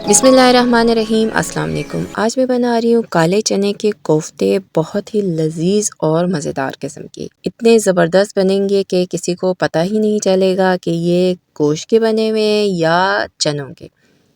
बिस्मिल्लाहिर्रहमानिर्रहीम अस्सलाम वालेकुम। आज मैं बना रही हूँ काले चने के कोफ्ते, बहुत ही लजीज और मज़ेदार किस्म के। इतने ज़बरदस्त बनेंगे कि किसी को पता ही नहीं चलेगा कि ये गोश्त के बने हुए हैं या चनों के।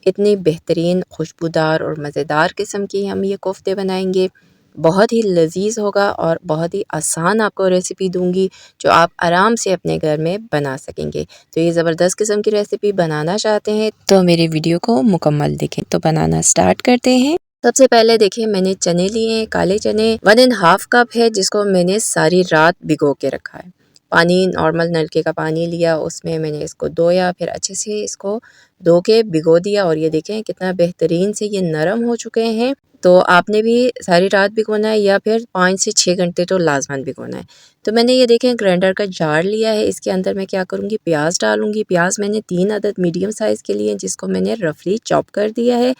इतनी बेहतरीन खुशबूदार और मज़ेदार किस्म की हम ये कोफ्ते बनाएंगे। बहुत ही लजीज होगा और बहुत ही आसान आपको रेसिपी दूंगी जो आप आराम से अपने घर में बना सकेंगे। तो ये ज़बरदस्त किस्म की रेसिपी बनाना चाहते हैं तो मेरे वीडियो को मुकम्मल देखें। तो बनाना स्टार्ट करते हैं। सबसे पहले देखिए मैंने चने लिए हैं, काले चने 1.5 कप है, जिसको मैंने सारी रात भिगो के रखा है। पानी नॉर्मल नलके का पानी लिया, उसमें मैंने इसको धोया, फिर अच्छे से इसको धो के भिगो दिया और ये देखें कितना बेहतरीन से ये नरम हो चुके हैं। तो आपने भी सारी रात भिगोना है या फिर 5 से 6 घंटे तो लाजमन भिगोना है। तो मैंने ये देखें ग्राइंडर का जार लिया है, इसके अंदर मैं क्या करूँगी, प्याज डालूंगी। प्याज मैंने 3 अदद मीडियम साइज़ के लिए, जिसको मैंने रफली चॉप कर दिया है,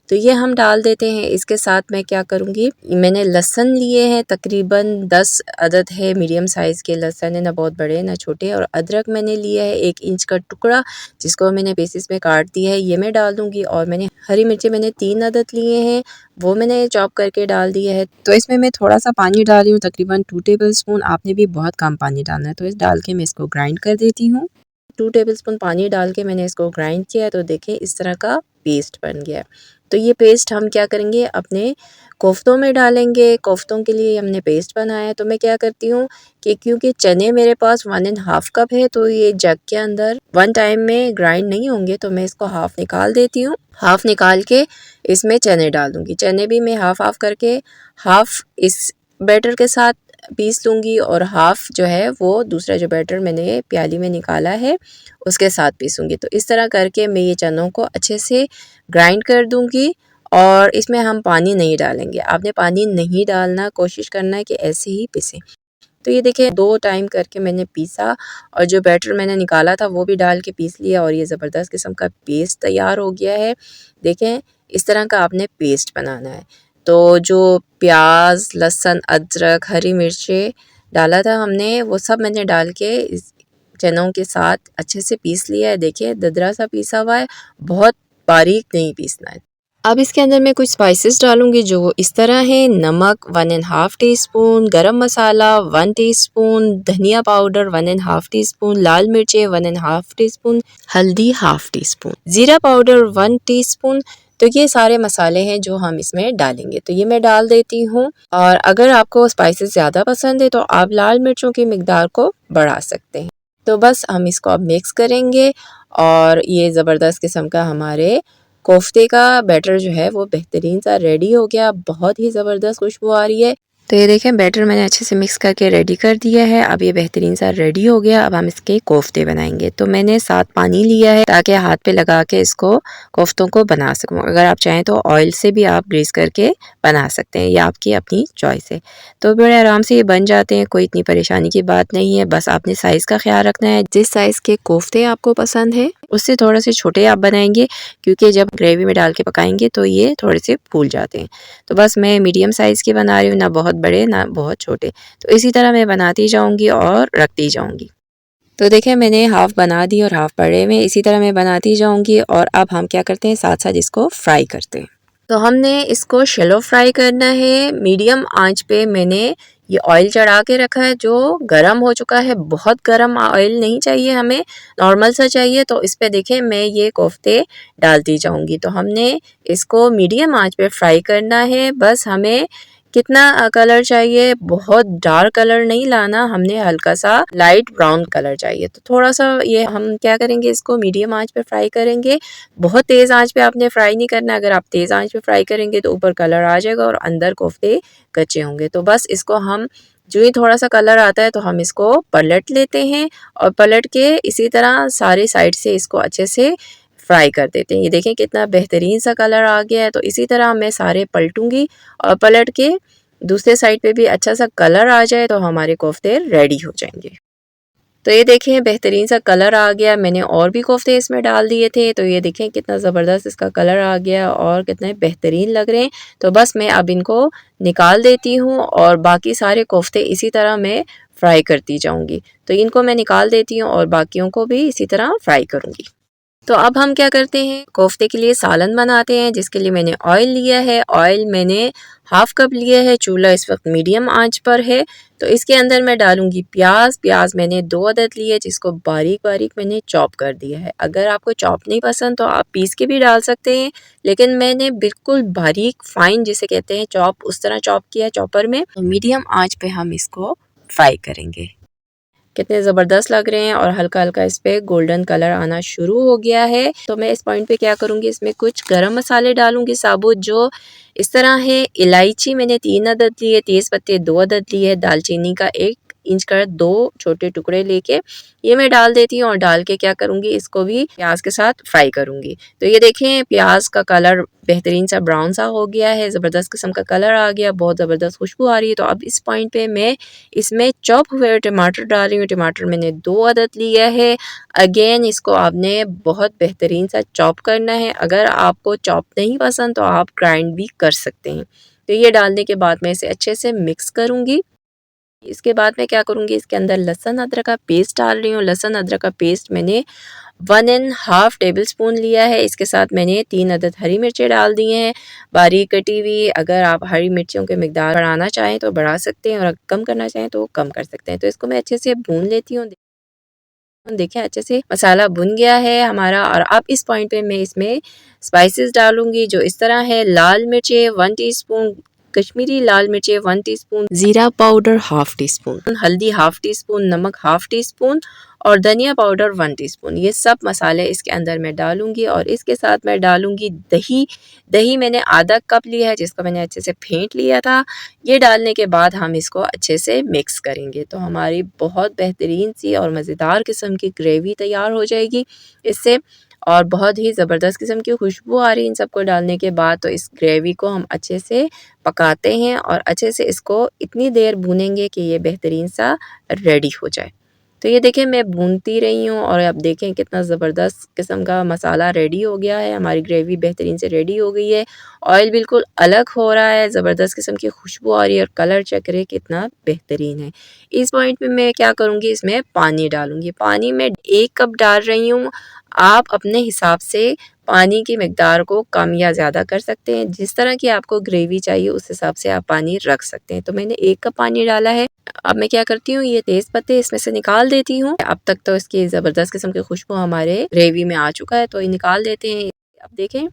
तो ये हम डाल देते हैं। इसके साथ मैं क्या करूँगी, मैंने लहसुन लिए हैं तकरीबन 10 अदद है, मीडियम साइज़ के लहसुन है, ना बहुत बड़े ना छोटे। और अदरक मैंने लिया है 1 इंच का टुकड़ा, जिसको मैंने पीसेस में काट दिया है, ये मैं डाल दूँगी। और मैंने हरी मिर्ची मैंने 3 अदद लिए हैं, वो मैंने चॉप करके डाल दिया है। तो इसमें मैं थोड़ा सा पानी डाल रही हूँ, तकरीबन 2 टेबल स्पून। आपने भी बहुत कम पानी डालना है। तो इस डाल के मैं इसको ग्राइंड कर देती हूँ। 2 टेबल स्पून पानी डाल के मैंने इसको ग्राइंड किया है, तो देखें इस तरह का पेस्ट बन गया है। तो ये पेस्ट हम क्या करेंगे, अपने कोफ्तों में डालेंगे। कोफ्तों के लिए हमने पेस्ट बनाया है। तो मैं क्या करती हूँ कि क्योंकि चने मेरे पास 1.5 कप है, तो ये जग के अंदर वन टाइम में ग्राइंड नहीं होंगे, तो मैं इसको हाफ निकाल देती हूँ। हाफ निकाल के इसमें चने डाल दूँगी। चने भी मैं हाफ हाफ करके हाफ इस बैटर के साथ पीस लूँगी और हाफ जो है वो दूसरा जो बैटर मैंने प्याली में निकाला है उसके साथ पीसूँगी। तो इस तरह करके मैं ये चनों को अच्छे से ग्राइंड कर दूँगी और इसमें हम पानी नहीं डालेंगे। आपने पानी नहीं डालना, कोशिश करना है कि ऐसे ही पीसें। तो ये देखिए 2 टाइम करके मैंने पीसा और जो बैटर मैंने निकाला था वो भी डाल के पीस लिया और ये ज़बरदस्त किस्म का पेस्ट तैयार हो गया है। देखें इस तरह का आपने पेस्ट बनाना है। तो जो प्याज, लहसुन, अदरक, हरी मिर्चें डाला था हमने, वो सब मैंने डाल के इस चनों के साथ अच्छे से पीस लिया है। देखिए दरदरा सा पीसा हुआ है, बहुत बारीक नहीं पीसना है। अब इसके अंदर मैं कुछ स्पाइसेस डालूँगी जो इस तरह हैं। नमक 1.5 टीस्पून, गरम मसाला 1 टीस्पून, धनिया पाउडर 1.5 टीस्पून, लाल मिर्चें 1.5 टीस्पून, हल्दी हाफ टीस्पून, ज़ीरा पाउडर 1 टीस्पून। तो ये सारे मसाले हैं जो हम इसमें डालेंगे। तो ये मैं डाल देती हूँ। और अगर आपको स्पाइसेस ज़्यादा पसंद है तो आप लाल मिर्चों की मिकदार को बढ़ा सकते हैं। तो बस हम इसको अब मिक्स करेंगे और ये ज़बरदस्त किस्म का हमारे कोफ्ते का बैटर जो है वो बेहतरीन सा रेडी हो गया। बहुत ही ज़बरदस्त खुशबू आ रही है। तो ये देखें बैटर मैंने अच्छे से मिक्स करके रेडी कर दिया है। अब ये बेहतरीन सा रेडी हो गया। अब हम इसके कोफ्ते बनाएंगे। तो मैंने 7 पानी लिया है ताकि हाथ पे लगा के इसको कोफ्तों को बना सकूं। अगर आप चाहें तो ऑयल से भी आप ग्रीस करके बना सकते हैं, या आपकी अपनी चॉइस है। तो बड़े आराम से ये बन जाते हैं, कोई इतनी परेशानी की बात नहीं है। बस आपने साइज़ का ख्याल रखना है। जिस साइज़ के कोफ्ते आपको पसंद है उससे थोड़े से छोटे आप बनाएंगे, क्योंकि जब ग्रेवी में डाल के पकाएंगे तो ये थोड़े से फूल जाते हैं। तो बस मैं मीडियम साइज़ के बना रही हूँ, ना बहुत बड़े ना बहुत छोटे। तो इसी तरह मैं बनाती जाऊँगी और रखती जाऊँगी। तो देखिए मैंने हाफ़ बना दी और हाफ़ पड़े हुए, इसी तरह मैं बनाती जाऊँगी। और अब हम क्या करते हैं, साथ साथ इसको फ्राई करते हैं। तो हमने इसको शैलो फ्राई करना है। मीडियम आंच पे मैंने ये ऑयल चढ़ा के रखा है जो गरम हो चुका है। बहुत गरम ऑयल नहीं चाहिए हमें, नॉर्मल सा चाहिए। तो इस पे देखें मैं ये कोफ्ते डालती जाऊंगी। तो हमने इसको मीडियम आंच पे फ्राई करना है। बस हमें कितना कलर चाहिए, बहुत डार्क कलर नहीं लाना, हमने हल्का सा लाइट ब्राउन कलर चाहिए। तो थोड़ा सा ये हम क्या करेंगे, इसको मीडियम आंच पे फ्राई करेंगे। बहुत तेज़ आंच पे आपने फ्राई नहीं करना। अगर आप तेज़ आंच पे फ्राई करेंगे तो ऊपर कलर आ जाएगा और अंदर कोफ्ते कच्चे होंगे। तो बस इसको हम जो ही थोड़ा सा कलर आता है तो हम इसको पलट लेते हैं और पलट के इसी तरह सारी साइड से इसको अच्छे से फ्राई कर देते हैं। ये देखें कितना बेहतरीन सा कलर आ गया है। तो इसी तरह मैं सारे पलटूंगी और पलट के दूसरे साइड पे भी अच्छा सा कलर आ जाए तो हमारे कोफ्ते रेडी हो जाएंगे। तो ये देखें बेहतरीन सा कलर आ गया। मैंने और भी कोफ्ते इसमें डाल दिए थे। तो ये देखें कितना ज़बरदस्त इसका कलर आ गया और कितने बेहतरीन लग रहे हैं। तो बस मैं अब इनको निकाल देती हूँ और बाकी सारे कोफ्ते इसी तरह मैं फ्राई करती जाऊँगी। तो इनको मैं निकाल देती हूँ और बाकियों को भी इसी तरह फ्राई करूँगी। तो अब हम क्या करते हैं, कोफ्ते के लिए सालन बनाते हैं, जिसके लिए मैंने ऑयल लिया है। ऑयल मैंने हाफ कप लिया है। चूल्हा इस वक्त मीडियम आंच पर है। तो इसके अंदर मैं डालूंगी प्याज। प्याज मैंने 2 अदद लिए, जिसको बारीक बारीक मैंने चॉप कर दिया है। अगर आपको चॉप नहीं पसंद तो आप पीस के भी डाल सकते हैं, लेकिन मैंने बिल्कुल बारीक फाइन जिसे कहते हैं चॉप, उस तरह चॉप किया चॉपर में। मीडियम आंच पे हम इसको फ्राई करेंगे। कितने ज़बरदस्त लग रहे हैं और हल्का हल्का इस पे गोल्डन कलर आना शुरू हो गया है। तो मैं इस पॉइंट पे क्या करूँगी, इसमें कुछ गरम मसाले डालूंगी साबुत, जो इस तरह है। इलायची मैंने 3 अदद लिए, तेज़ पत्ते 2 अदद लिए, दालचीनी का 1 इंच का 2 छोटे टुकड़े लेके ये मैं डाल देती हूँ। और डाल के क्या करूँगी, इसको भी प्याज के साथ फ्राई करूँगी। तो ये देखें प्याज का कलर बेहतरीन सा ब्राउन सा हो गया है, ज़बरदस्त किस्म का कलर आ गया, बहुत ज़बरदस्त खुशबू आ रही है। तो अब इस पॉइंट पे मैं इसमें चॉप हुए टमाटर डाल रही हूँ। टमाटर मैंने 2 अदद लिया है। अगेन इसको आपने बहुत बेहतरीन सा चॉप करना है। अगर आपको चॉप नहीं पसंद तो आप ग्राइंड भी कर सकते हैं। तो ये डालने के बाद मैं इसे अच्छे से मिक्स करूँगी। इसके बाद मैं क्या करूँगी, इसके अंदर लहसुन अदरक का पेस्ट डाल रही हूँ। लहसुन अदरक का पेस्ट मैंने 1½ टेबल स्पून लिया है। इसके साथ मैंने 3 अदद हरी मिर्चें डाल दी हैं, बारीक कटी हुई। अगर आप हरी मिर्चियों के मिकदार बढ़ाना चाहें तो बढ़ा सकते हैं, और कम करना चाहें तो कम कर सकते हैं। तो इसको मैं अच्छे से भून लेती हूँ। देखिए अच्छे से मसाला भुन गया है हमारा। और अब इस पॉइंट पे मैं इसमें स्पाइसेस डालूंगी, जो इस तरह है। लाल मिर्चें 1 टीस्पून, कश्मीरी लाल मिर्चें 1 टीस्पून, जीरा पाउडर ½ टीस्पून, हल्दी ½ टीस्पून, नमक ½ टीस्पून और धनिया पाउडर 1 टीस्पून। ये सब मसाले इसके अंदर मैं डालूंगी। और इसके साथ मैं डालूंगी दही। दही मैंने आधा कप लिया है, जिसको मैंने अच्छे से फेंट लिया था। ये डालने के बाद हम इसको अच्छे से मिक्स करेंगे। तो हमारी बहुत बेहतरीन सी और मज़ेदार किस्म की ग्रेवी तैयार हो जाएगी इससे, और बहुत ही ज़बरदस्त किस्म की खुशबू आ रही है इन सबको डालने के बाद। तो इस ग्रेवी को हम अच्छे से पकाते हैं और अच्छे से इसको इतनी देर भूनेंगे कि ये बेहतरीन सा रेडी हो जाए। तो ये देखें मैं भूनती रही हूँ, और अब देखें कितना ज़बरदस्त किस्म का मसाला रेडी हो गया है। हमारी ग्रेवी बेहतरीन से रेडी हो गई है। ऑयल बिल्कुल अलग हो रहा है, ज़बरदस्त किस्म की खुशबू आ रही है, और कलर चेक करें कितना बेहतरीन है। इस पॉइंट पे मैं क्या करूँगी, इसमें पानी डालूँगी। पानी मैं 1 कप डाल रही हूँ। आप अपने हिसाब से पानी की मिकदार को कम या ज़्यादा कर सकते हैं। जिस तरह की आपको ग्रेवी चाहिए उस हिसाब से आप पानी रख सकते हैं। तो मैंने 1 कप पानी डाला है। अब मैं क्या करती हूँ, ये तेज़ पत्ते इसमें से निकाल देती हूँ। अब तक तो इसकी ज़बरदस्त किस्म की खुशबू हमारे ग्रेवी में आ चुका है, तो ये निकाल देते हैं। अब देखें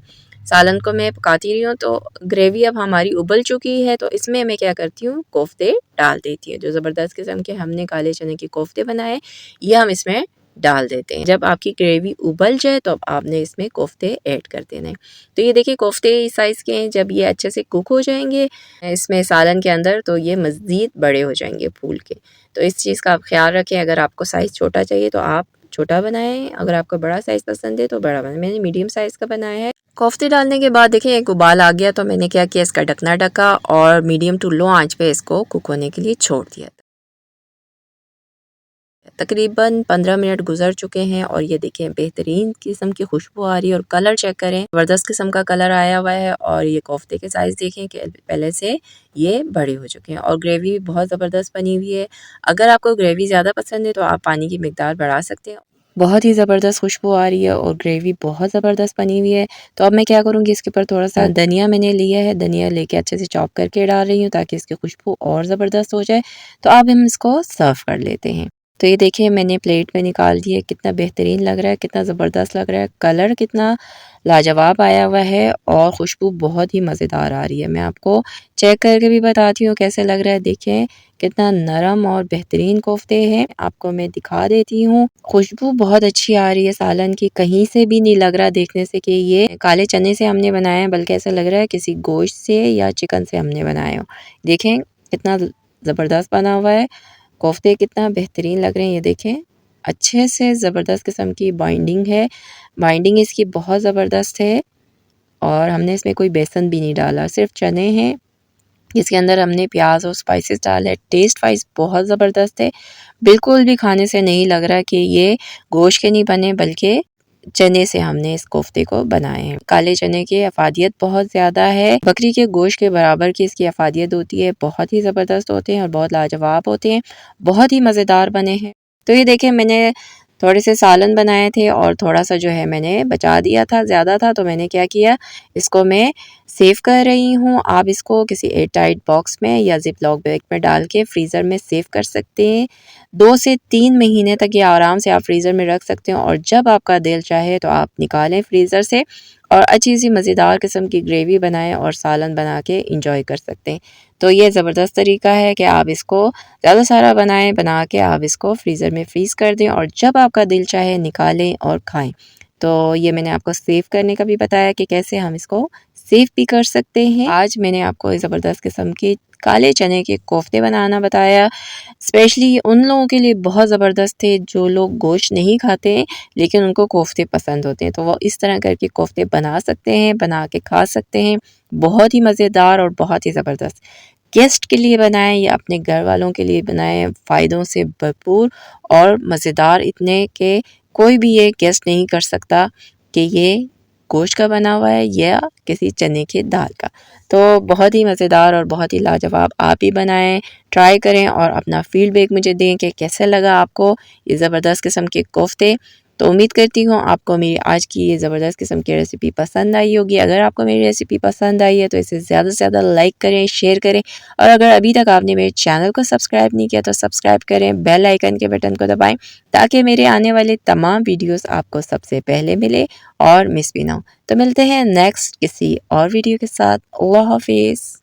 सालन को मैं पकाती रही हूँ, तो ग्रेवी अब हमारी उबल चुकी है। तो इसमें मैं क्या करती हूँ, कोफ्ते डाल देती हूँ। जो ज़बरदस्त किस्म के हमने काले चने के कोफ्ते बनाए, ये हम इसमें डाल देते हैं। जब आपकी ग्रेवी उबल जाए तो अब आपने इसमें कोफ्ते ऐड कर देने हैं। तो ये देखिए कोफ्ते इस साइज़ के हैं। जब ये अच्छे से कुक हो जाएंगे इसमें सालन के अंदर, तो ये मज़ीद बड़े हो जाएंगे फूल के। तो इस चीज़ का आप ख्याल रखें। अगर आपको साइज़ छोटा चाहिए तो आप छोटा बनाएं, अगर आपको बड़ा साइज़ पसंद है तो बड़ा बनाएं। मैंने मीडियम साइज़ का बनाया है। कोफ्ते डालने के बाद देखिए एक उबाल आ गया, तो मैंने क्या किया, इसका ढकना ढका और मीडियम टू लो आंच पे इसको कुक होने के लिए छोड़ दिया। तकरीबन 15 मिनट गुजर चुके हैं, और ये देखें बेहतरीन किस्म की खुशबू आ रही है, और कलर चेक करें ज़बरदस्त किस्म का कलर आया हुआ है। और ये कोफ्ते के साइज़ देखें कि पहले से ये बड़े हो चुके हैं, और ग्रेवी भी बहुत ज़बरदस्त बनी हुई है। अगर आपको ग्रेवी ज़्यादा पसंद है तो आप पानी की मिकदार बढ़ा सकते हैं। बहुत ही ज़बरदस्त खुशबू आ रही है, और ग्रेवी बहुत ज़बरदस्त बनी हुई है। तो अब मैं क्या करूँगी, इसके ऊपर थोड़ा सा धनिया मैंने लिया है, धनिया लेके अच्छे से चॉप करके डाल रही हूँ, ताकि इसकी खुशबू और ज़बरदस्त हो जाए। तो अब हम इसको सर्व कर लेते हैं। तो ये देखिए मैंने प्लेट में निकाल दिया। कितना बेहतरीन लग रहा है, कितना ज़बरदस्त लग रहा है, कलर कितना लाजवाब आया हुआ है, और खुशबू बहुत ही मज़ेदार आ रही है। मैं आपको चेक करके भी बताती हूँ कैसे लग रहा है। देखें कितना नरम और बेहतरीन कोफ्ते हैं। आपको मैं दिखा देती हूँ। खुशबू बहुत अच्छी आ रही है सालन की, कहीं से भी नहीं लग रहा देखने से कि ये काले चने से हमने बनाया है, बल्कि ऐसा लग रहा है किसी गोश्त से या चिकन से हमने बनाया हो। देखें कितना ज़बरदस्त बना हुआ है। कोफ्ते कितना बेहतरीन लग रहे हैं। ये देखें अच्छे से ज़बरदस्त किस्म की बाइंडिंग है। बाइंडिंग इसकी बहुत ज़बरदस्त है, और हमने इसमें कोई बेसन भी नहीं डाला, सिर्फ चने हैं। इसके अंदर हमने प्याज और स्पाइसेस डाला है। टेस्ट वाइज बहुत ज़बरदस्त है। बिल्कुल भी खाने से नहीं लग रहा कि ये गोश्त के नहीं बने, बल्कि चने से हमने इस कोफ्ते को बनाए हैं। काले चने की अफादियत बहुत ज़्यादा है, बकरी के गोश्त के बराबर की इसकी अफादियत होती है। बहुत ही ज़बरदस्त होते हैं और बहुत लाजवाब होते हैं, बहुत ही मज़ेदार बने हैं। तो ये देखें मैंने थोड़े से सालन बनाए थे और थोड़ा सा जो है मैंने बचा दिया था, ज़्यादा था तो मैंने क्या किया, इसको मैं सेव कर रही हूँ। आप इसको किसी एयर टाइट बॉक्स में या ज़िप लॉक बैग में डाल के फ्रीज़र में सेव कर सकते हैं। 2 से 3 महीने तक ये आराम से आप फ्रीज़र में रख सकते हैं और जब आपका दिल चाहे तो आप निकालें फ्रीज़र से और अच्छी सी मज़ेदार किस्म की ग्रेवी बनाएं और सालन बना के इंजॉय कर सकते हैं। तो ये ज़बरदस्त तरीका है कि आप इसको ज़्यादा सारा बनाएं, बना के आप इसको फ्रीज़र में फ्रीज़ कर दें और जब आपका दिल चाहे निकालें और खाएं। तो ये मैंने आपको सेव करने का भी बताया कि कैसे हम इसको सेव भी कर सकते हैं। आज मैंने आपको ज़बरदस्त किस्म के काले चने के कोफ्ते बनाना बताया। स्पेशली उन लोगों के लिए बहुत ज़बरदस्त थे जो लोग गोश्त नहीं खाते हैं लेकिन उनको कोफ्ते पसंद होते हैं, तो वो इस तरह करके कोफ्ते बना सकते हैं, बना के खा सकते हैं। बहुत ही मज़ेदार और बहुत ही ज़बरदस्त। गेस्ट के लिए बनाएं या अपने घर वालों के लिए बनाएं, फ़ायदों से भरपूर और मज़ेदार इतने कि कोई भी ये गेस्ट नहीं कर सकता कि ये गोश्त का बना हुआ है या किसी चने की दाल का। तो बहुत ही मज़ेदार और बहुत ही लाजवाब, आप ही बनाएं, ट्राई करें और अपना फीडबैक मुझे दें कि कैसे लगा आपको ये ज़बरदस्त किस्म के कोफ्ते। तो उम्मीद करती हूँ आपको मेरी आज की ये ज़बरदस्त किस्म की रेसिपी पसंद आई होगी। अगर आपको मेरी रेसिपी पसंद आई है तो इसे ज़्यादा से ज़्यादा लाइक करें, शेयर करें और अगर अभी तक आपने मेरे चैनल को सब्सक्राइब नहीं किया तो सब्सक्राइब करें, बेल आइकन के बटन को दबाएं ताकि मेरे आने वाले तमाम वीडियोस आपको सबसे पहले मिले और मिस भी ना हो। तो मिलते हैं नेक्स्ट किसी और वीडियो के साथ। अल्लाह हाफिज़।